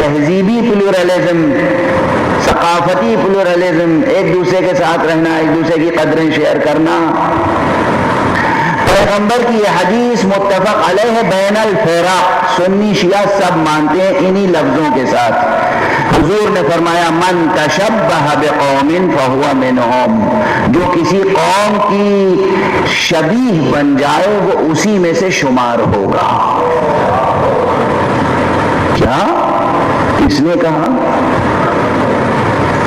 تہذیبی پلورلزم، ثقافتی پلورلزم، ایک دوسرے کے ساتھ رہنا، ایک دوسرے کی قدریں شیئر کرنا. پیغمبر کی یہ حدیث متفق علیہ بین الفرق، سنی شیعہ سب مانتے ہیں انہی لفظوں کے ساتھ. حضور نے فرمایا من تشبہ بقوم فہو منہم، جو کسی قوم کی شبیہ بن جائے وہ اسی میں سے شمار ہوگا. کیا کس نے کہا؟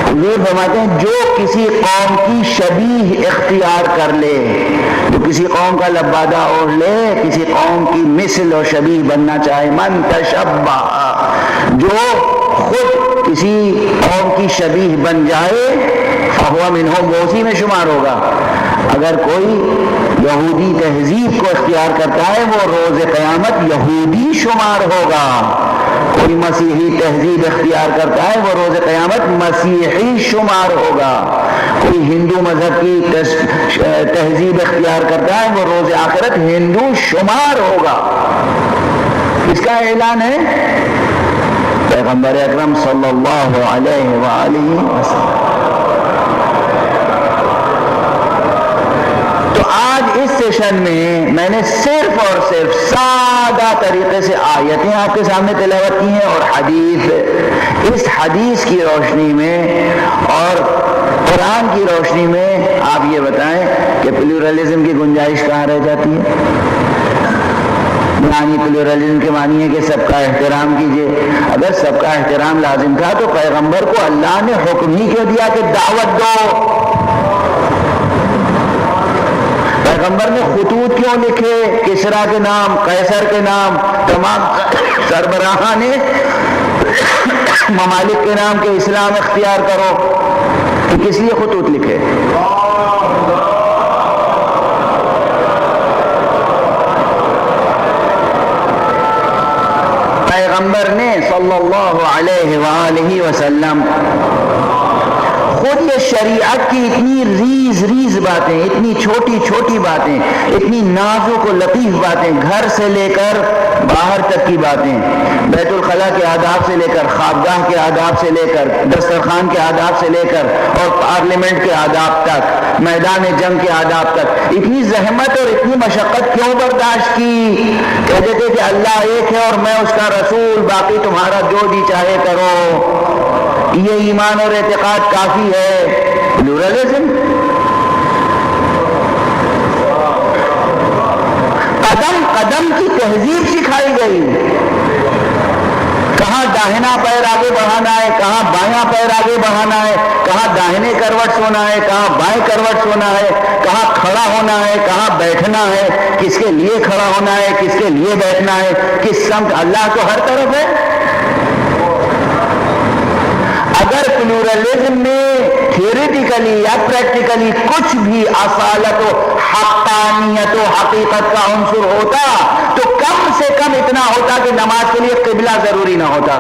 حضور فرماتے ہیں جو کسی قوم کی شبیہ اختیار کر لے، جو کسی قوم کا لبادہ اوڑھ لے، کسی قوم کی مثل و شبیہ بننا چاہے، من تشبہ، جو خود کسی قوم کی شبیہ بن جائے فہو منہم، وہ اسی میں شمار ہوگا. اگر کوئی یہودی تہذیب کو اختیار کرتا ہے وہ روز قیامت یہودی شمار ہوگا. کوئی مسیحی تہذیب اختیار کرتا ہے وہ روز قیامت مسیحی شمار ہوگا. کوئی ہندو مذہب کی تہذیب اختیار کرتا ہے وہ روز آخرت ہندو شمار ہوگا. اس کا اعلان ہے پیغمبر اکرم صلی اللہ علیہ وآلہ وسلم. تو آج اس سیشن میں نے صرف اور صرف سادہ طریقے سے آیتیں آپ کے سامنے تلاوت کی ہیں اور حدیث. اس حدیث کی روشنی میں اور قرآن کی روشنی میں آپ یہ بتائیں کہ پلورلزم کی گنجائش کہاں رہ جاتی ہے؟ یعنی پلورلزم کے معنی ہے کہ سب کا احترام کیجئے. اگر سب کا احترام لازم تھا تو پیغمبر کو اللہ نے حکم ہی کیوں دیا کہ دعوت دو؟ پیغمبر نے خطوط کیوں لکھے کسرا کے نام، قیصر کے نام، تمام سربراہان ممالک کے نام کے اسلام اختیار کرو؟ کہ کس لیے خطوط لکھے؟ پیغمبر نے صلی اللہ علیہ وآلہ وسلم خود یہ شریعت کی اتنی ریز باتیں، اتنی چھوٹی چھوٹی باتیں، اتنی نازک و لطیف باتیں، گھر سے لے کر باہر تک کی باتیں، بیت الخلا کے آداب سے لے کر، خوابگاہ کے آداب سے لے کر، دسترخوان کے آداب سے لے کر اور پارلیمنٹ کے آداب تک، میدان جنگ کے آداب تک، اتنی زحمت اور اتنی مشقت کیوں برداشت کی؟ کہتے تھے کہ اللہ ایک ہے اور میں اس کا رسول، باقی تمہارا جو جی چاہے کرو. یہ ایمان اور اعتقاد کافی ہے. پلورلزم قدم قدم کی تہذیب سکھائی گئی. کہاں داہنا پیر آگے بڑھانا ہے، کہاں بایاں پیر آگے بڑھانا ہے، کہاں داہنے کروٹ سونا ہے، کہاں بائیں کروٹ سونا ہے، کہاں کھڑا ہونا ہے، کہاں بیٹھنا ہے، کس کے لیے کھڑا ہونا ہے، کس کے لیے بیٹھنا ہے، کس سمت. اللہ تو ہر طرف ہے. اگر پلورلزم میں تھیوریٹیکلی یا پریکٹیکلی کچھ بھی اصالت و حقانیت و حقیقت کا عنصر ہوتا تو کم سے کم اتنا ہوتا کہ نماز کے لیے قبلہ ضروری نہ ہوتا.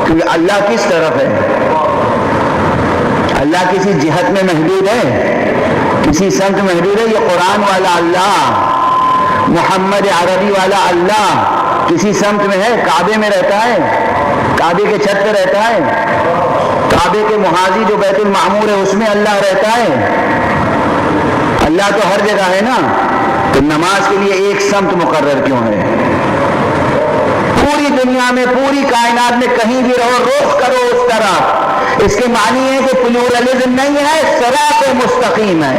کیونکہ اللہ کس طرف ہے؟ اللہ کسی جہت میں محدود ہے؟ کسی سمت محدود ہے؟ یہ قرآن والا اللہ، محمد عربی والا اللہ کسی سمت میں ہے؟ کعبے میں رہتا ہے، کعبے کے چھت پہ رہتا ہے، کعبے کے محاذی جو بیت المعمور ہے اس میں اللہ رہتا ہے. اللہ تو ہر جگہ ہے نا. تو نماز کے لیے ایک سمت مقرر کیوں ہے؟ پوری دنیا میں، پوری کائنات میں کہیں بھی رہو، رخ کرو اس طرح. اس کے معنی ہے کہ پلورلزم نہیں ہے، صراط مستقیم ہے.